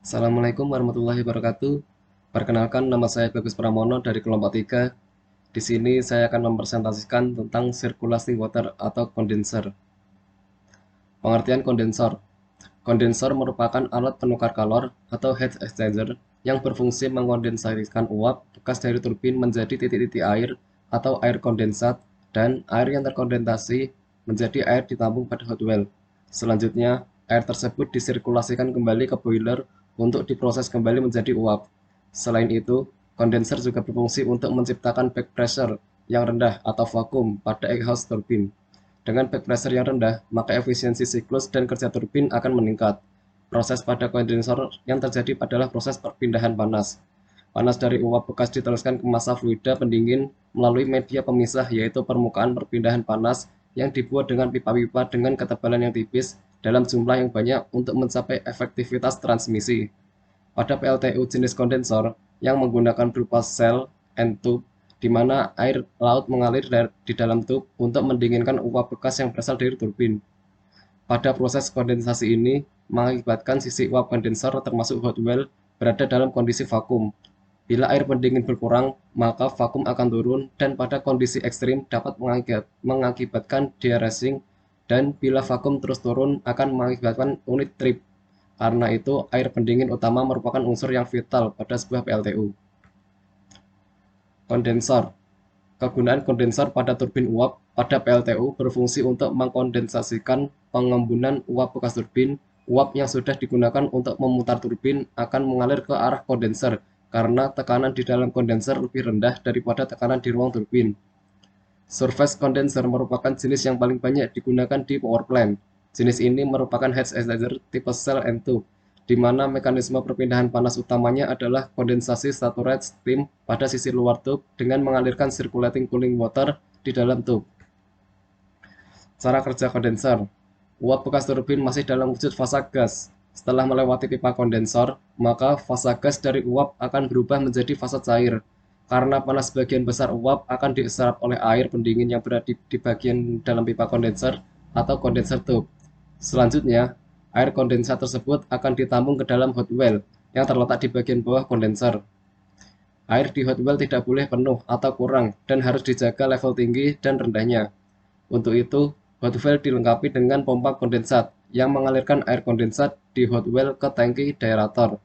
Assalamualaikum warahmatullahi wabarakatuh. Perkenalkan, nama saya Bagus Pramono dari kelompok 3. Di sini saya akan mempresentasikan tentang sirkulasi water atau kondenser. Pengertian kondensor. Kondensor merupakan alat penukar kalor atau heat exchanger yang berfungsi mengkondensasikan uap bekas dari turbin menjadi titik-titik air atau air kondensat, dan air yang terkondensasi menjadi air ditampung pada hot well. Selanjutnya, air tersebut disirkulasikan kembali ke boiler untuk diproses kembali menjadi uap. Selain itu, kondenser juga berfungsi untuk menciptakan back pressure yang rendah atau vakum pada exhaust turbin. Dengan back pressure yang rendah, maka efisiensi siklus dan kerja turbin akan meningkat. Proses pada kondensor yang terjadi adalah proses perpindahan panas. Panas dari uap bekas diteruskan ke massa fluida pendingin melalui media pemisah, yaitu permukaan perpindahan panas yang dibuat dengan pipa-pipa dengan ketebalan yang tipis dalam jumlah yang banyak untuk mencapai efektivitas transmisi. Pada PLTU jenis kondensor yang menggunakan berupa sel and tube, di mana air laut mengalir di dalam tub untuk mendinginkan uap bekas yang berasal dari turbin. Pada proses kondensasi ini mengakibatkan sisi uap kondensor termasuk hot well berada dalam kondisi vakum. Bila air pendingin berkurang, maka vakum akan turun dan pada kondisi ekstrim dapat mengakibatkan deairacing, dan bila vakum terus turun akan mengakibatkan unit trip. Karena itu, air pendingin utama merupakan unsur yang vital pada sebuah PLTU. Kondensor. Kegunaan kondensor pada turbin uap pada PLTU berfungsi untuk mengkondensasikan pengembunan uap bekas turbin. Uap yang sudah digunakan untuk memutar turbin akan mengalir ke arah kondenser karena tekanan di dalam kondenser lebih rendah daripada tekanan di ruang turbin. Surface condenser merupakan jenis yang paling banyak digunakan di power plant. Jenis ini merupakan heat exchanger tipe cell and tube, di mana mekanisme perpindahan panas utamanya adalah kondensasi saturated steam pada sisi luar tube dengan mengalirkan circulating cooling water di dalam tube. Cara kerja kondenser. Uap bekas turbin masih dalam wujud fasa gas. Setelah melewati pipa kondensor, maka fasa gas dari uap akan berubah menjadi fasa cair. Karena panas sebagian besar uap akan diserap oleh air pendingin yang berada di bagian dalam pipa kondenser atau kondenser tube. Selanjutnya, air kondensat tersebut akan ditampung ke dalam hot well yang terletak di bagian bawah kondenser. Air di hot well tidak boleh penuh atau kurang dan harus dijaga level tinggi dan rendahnya. Untuk itu, hot well dilengkapi dengan pompa kondensat yang mengalirkan air kondensat di hot well ke tangki deaerator.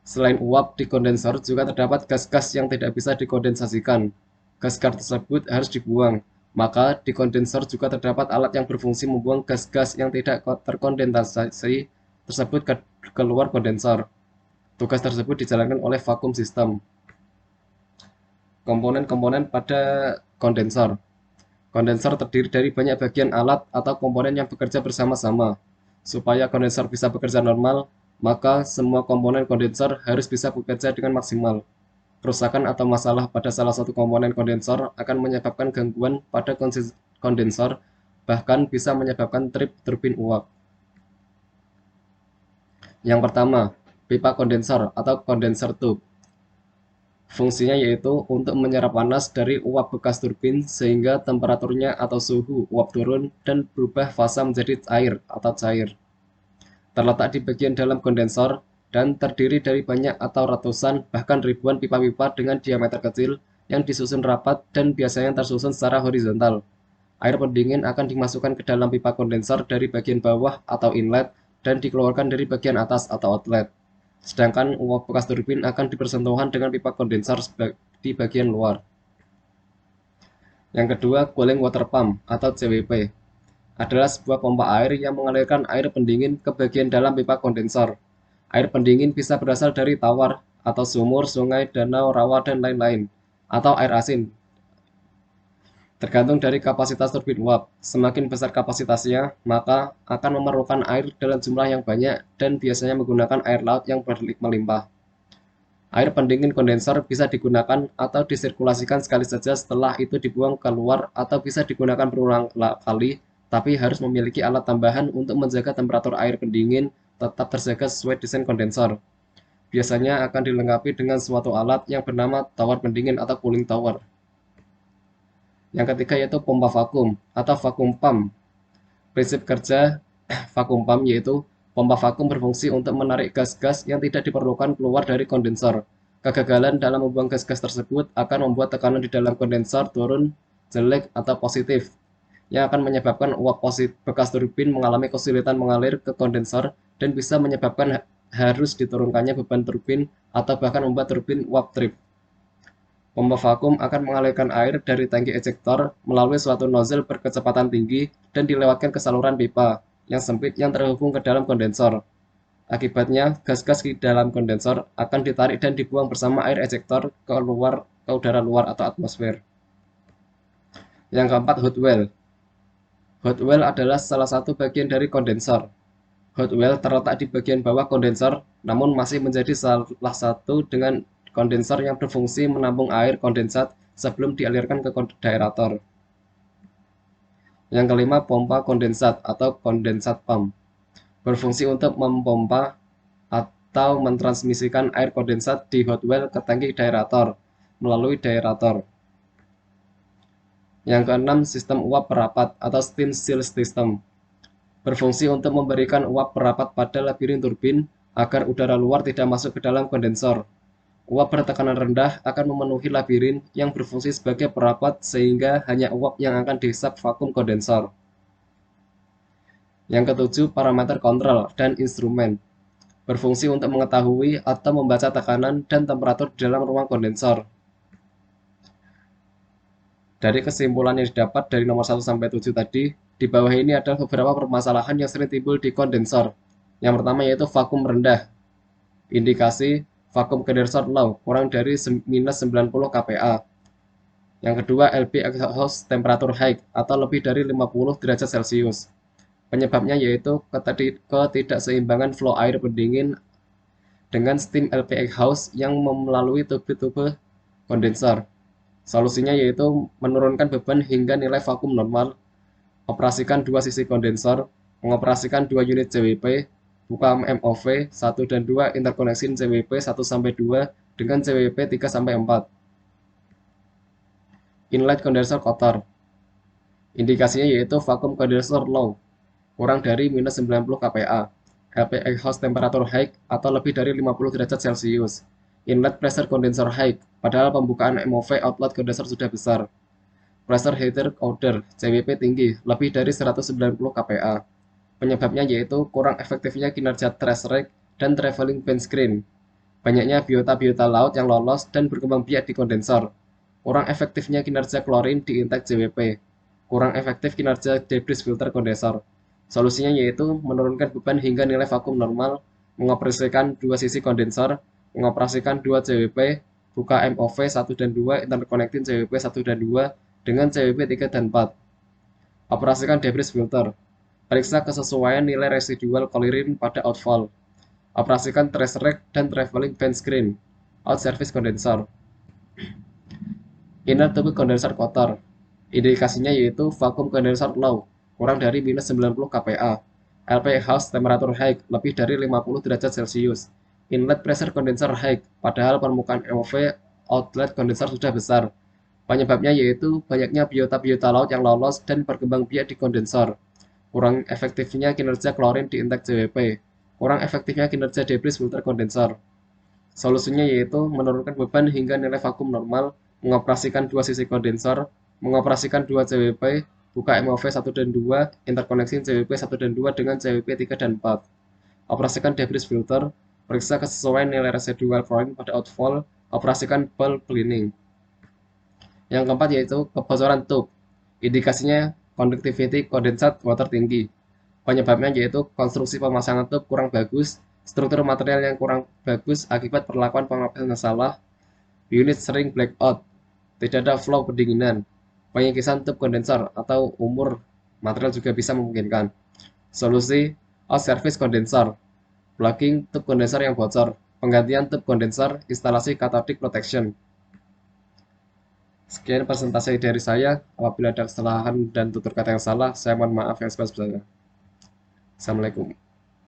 Selain uap di kondensor juga terdapat gas-gas yang tidak bisa dikondensasikan. Gas-gas tersebut harus dibuang. Maka di kondensor juga terdapat alat yang berfungsi membuang gas-gas yang tidak terkondensasi tersebut keluar kondensor. Tugas tersebut dijalankan oleh vacuum system. Komponen-komponen pada kondensor. Kondensor terdiri dari banyak bagian alat atau komponen yang bekerja bersama-sama. Supaya kondensor bisa bekerja normal, maka semua komponen kondensor harus bisa bekerja dengan maksimal. Kerusakan atau masalah pada salah satu komponen kondensor akan menyebabkan gangguan pada kondensor, bahkan bisa menyebabkan trip turbin uap. Yang pertama, pipa kondensor atau kondenser tube. Fungsinya yaitu untuk menyerap panas dari uap bekas turbin sehingga temperaturnya atau suhu uap turun dan berubah fasa menjadi air atau cair. Terletak di bagian dalam kondensor dan terdiri dari banyak atau ratusan bahkan ribuan pipa-pipa dengan diameter kecil yang disusun rapat dan biasanya tersusun secara horizontal. Air pendingin akan dimasukkan ke dalam pipa kondensor dari bagian bawah atau inlet dan dikeluarkan dari bagian atas atau outlet. Sedangkan uap bekas turbin akan dipersentuhan dengan pipa kondensor di bagian luar. Yang kedua, cooling water pump atau CWP adalah sebuah pompa air yang mengalirkan air pendingin ke bagian dalam pipa kondensor. Air pendingin bisa berasal dari tawar atau sumur, sungai, danau, rawa, dan lain-lain, atau air asin. Tergantung dari kapasitas turbin uap. Semakin besar kapasitasnya, maka akan memerlukan air dalam jumlah yang banyak dan biasanya menggunakan air laut yang melimpah. Air pendingin kondensor bisa digunakan atau disirkulasikan sekali saja, setelah itu dibuang keluar, atau bisa digunakan berulang kali, tapi harus memiliki alat tambahan untuk menjaga temperatur air pendingin tetap terjaga sesuai desain kondensor. Biasanya akan dilengkapi dengan suatu alat yang bernama tower pendingin atau cooling tower. Yang ketiga yaitu pompa vakum atau vacuum pump. Prinsip kerja vacuum pump yaitu Pompa vakum berfungsi untuk menarik gas-gas yang tidak diperlukan keluar dari kondensor. Kegagalan dalam membuang gas-gas tersebut akan membuat tekanan di dalam kondensor turun, jelek, atau positif, yang akan menyebabkan uap bekas turbin mengalami kesulitan mengalir ke kondensor dan bisa menyebabkan harus diturunkannya beban turbin atau bahkan membuat turbin uap trip. Pompa vakum akan mengalirkan air dari tangki ejektor melalui suatu nozzle berkecepatan tinggi dan dilewatkan ke saluran pipa yang sempit yang terhubung ke dalam kondensor. Akibatnya, gas-gas di dalam kondensor akan ditarik dan dibuang bersama air ejektor ke udara luar atau atmosfer. Yang keempat, hot well. Hot well adalah salah satu bagian dari kondensor. Hot well terletak di bagian bawah kondensor, namun masih menjadi salah satu dengan kondensor yang berfungsi menampung air kondensat sebelum dialirkan ke daerator. Yang kelima, pompa kondensat atau kondensat pump. Berfungsi untuk mempompa atau mentransmisikan air kondensat di hot well ke tangki daerator melalui daerator. Yang keenam, sistem uap perapat atau steam seal system. Berfungsi untuk memberikan uap perapat pada labirin turbin agar udara luar tidak masuk ke dalam kondensor. Uap bertekanan rendah akan memenuhi labirin yang berfungsi sebagai perapat sehingga hanya uap yang akan dihisap vakum kondensor. Yang ketujuh, parameter kontrol dan instrumen. Berfungsi untuk mengetahui atau membaca tekanan dan temperatur di dalam ruang kondensor. Dari kesimpulan yang didapat dari nomor 1 sampai 7 tadi, di bawah ini adalah beberapa permasalahan yang sering timbul di kondensor. Yang pertama yaitu vakum rendah. Indikasi vakum kondensor low, kurang dari minus 90 kPa. Yang kedua, LP exhaust temperature high atau lebih dari 50 derajat Celcius. Penyebabnya yaitu ketidakseimbangan flow air pendingin dengan steam LP exhaust yang melalui tube-tube kondensor. Solusinya yaitu menurunkan beban hingga nilai vakum normal, operasikan dua sisi kondensor, mengoperasikan dua unit CWP, buka MOV 1 dan 2, interkoneksi CWP 1-2 dengan CWP 3-4. Inlet kondensor kotor. Indikasinya yaitu vakum kondensor low, kurang dari minus 90 kPa, LP exhaust temperature high atau lebih dari 50 derajat Celcius. Inlet pressure kondensor high, padahal pembukaan MOV outlet kondensor sudah besar. Pressure heater order, CWP tinggi, lebih dari 190 kPa. Penyebabnya yaitu kurang efektifnya kinerja trace rate dan traveling paint screen. Banyaknya biota-biota laut yang lolos dan berkembang biak di kondensor. Kurang efektifnya kinerja klorin di intake JWP. Kurang efektif kinerja debris filter kondensor. Solusinya yaitu menurunkan beban hingga nilai vakum normal, mengoperasikan dua sisi kondensor, mengoperasikan dua CWP, buka MOV 1 dan 2, interconnecting CWP 1 dan 2 dengan CWP 3 dan 4. Operasikan debris filter. Periksa kesesuaian nilai residual klorin pada outfall. Operasikan trace rate dan traveling paint screen. Out service kondensor. Inner tube kondensor kotor. Indikasinya yaitu vakum kondensor low, kurang dari minus 90 kPa. LP exhaust temperature high, lebih dari 50 derajat Celcius. Inlet pressure kondensor high, padahal permukaan MOV outlet kondensor sudah besar. Penyebabnya yaitu banyaknya biota-biota laut yang lolos dan berkembang biak di kondensor. Kurang efektifnya kinerja klorin di intake JWP. Kurang efektifnya kinerja debris filter kondensor. Solusinya yaitu menurunkan beban hingga nilai vakum normal, mengoperasikan dua sisi kondensor, mengoperasikan dua CWP, buka MOV 1 dan 2, interkoneksi CWP 1 dan 2 dengan CWP 3 dan 4. Operasikan debris filter, periksa kesesuaian nilai residual klorin pada outfall, operasikan bulk cleaning. Yang keempat yaitu kebocoran tube. Indikasinya conductivity kondensat water tinggi. Penyebabnya yaitu konstruksi pemasangan tube kurang bagus, struktur material yang kurang bagus akibat perlakuan pengawasan yang salah, unit sering blackout, tidak ada flow pendinginan, pengikisan tube kondensor atau umur material juga bisa memungkinkan. Solusi, out service kondensor, blocking tube kondensor yang bocor, penggantian tube kondensor, instalasi cathodic protection. Sekian presentasi dari saya. Apabila ada kesalahan dan tutur kata yang salah, saya mohon maaf yang sebesar-besarnya. Assalamualaikum.